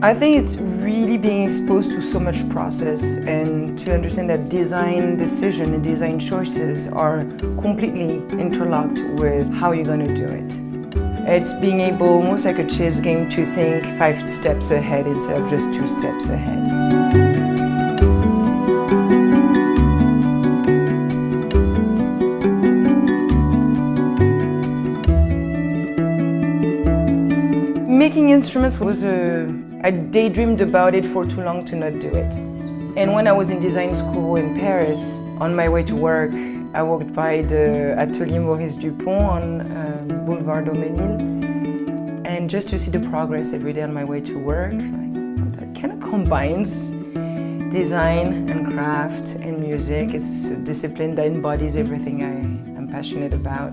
I think it's really being exposed to so much process and to understand that design decision and design choices are completely interlocked with how you're going to do it. It's being able, almost like a chess game, to think 5 steps ahead instead of just 2 steps ahead. Making instruments was I daydreamed about it for too long to not do it. And when I was in design school in Paris, on my way to work, I walked by the Atelier Maurice Dupont on Boulevard Daumesnil. And just to see the progress every day on my way to work, that kind of combines design and craft and music. It's a discipline that embodies everything I'm passionate about.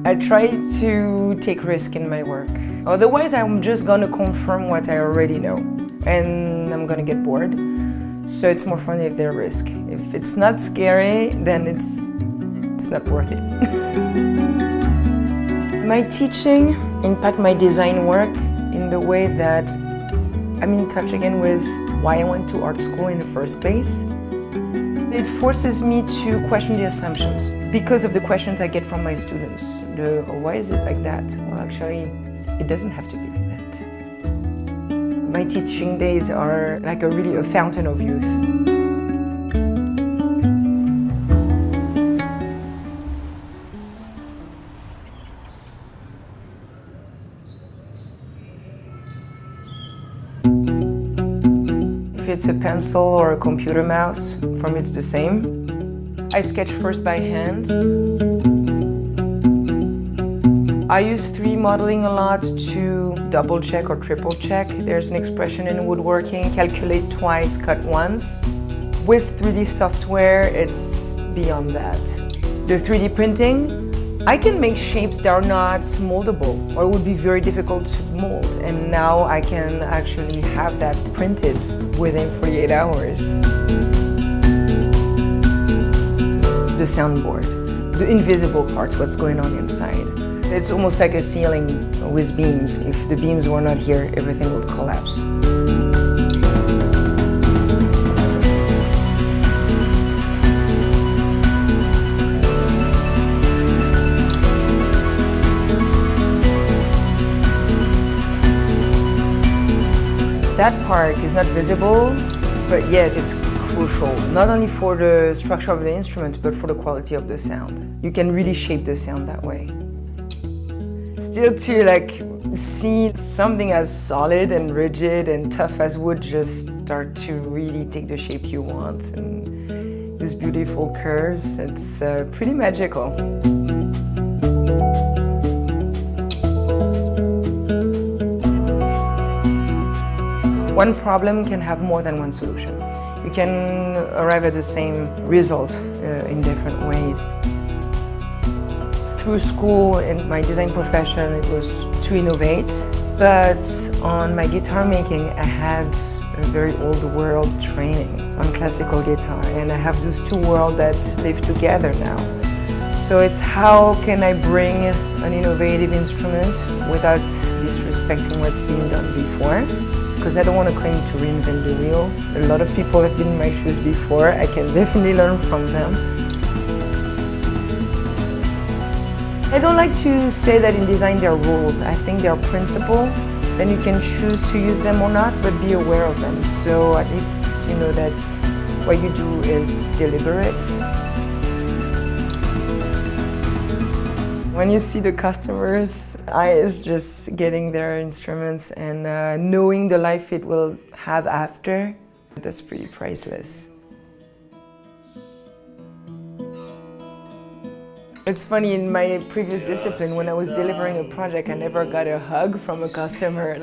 I try to take risk in my work. Otherwise, I'm just gonna confirm what I already know, and I'm gonna get bored. So it's more fun if there's risk. If it's not scary, then it's not worth it. My teaching impacts my design work in the way that I'm in touch again with why I went to art school in the first place. It forces me to question the assumptions because of the questions I get from my students. Why is it like that? Well, actually, it doesn't have to be like that. My teaching days are like really a fountain of youth. If it's a pencil or a computer mouse, for me it's the same. I sketch first by hand. I use 3D modeling a lot to double check or triple check. There's an expression in woodworking, calculate twice, cut once. With 3D software, it's beyond that. The 3D printing, I can make shapes that are not moldable or would be very difficult to mold. And now I can actually have that printed within 48 hours. The soundboard, the invisible part, what's going on inside. It's almost like a ceiling with beams. If the beams were not here, everything would collapse. That part is not visible, but yet it's crucial, not only for the structure of the instrument, but for the quality of the sound. You can really shape the sound that way. Still to see something as solid and rigid and tough as wood just start to really take the shape you want and these beautiful curves, it's pretty magical. One problem can have more than one solution. You can arrive at the same result in different ways. Through school and my design profession, it was to innovate. But on my guitar making, I had a very old world training on classical guitar. And I have those two worlds that live together now. So it's how can I bring an innovative instrument without disrespecting what's been done before? Because I don't want to claim to reinvent the wheel. A lot of people have been in my shoes before. I can definitely learn from them. I don't like to say that in design there are rules. I think there are principles. Then you can choose to use them or not, but be aware of them. So at least you know that what you do is deliberate. When you see the customers' eyes just getting their instruments and knowing the life it will have after, that's pretty priceless. It's funny, in my previous discipline, when I was delivering a project, I never got a hug from a customer.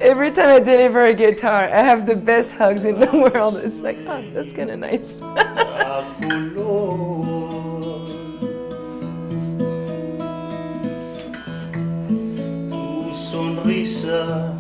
Every time I deliver a guitar, I have the best hugs in the world. It's like, oh, that's kind of nice. Sonrisa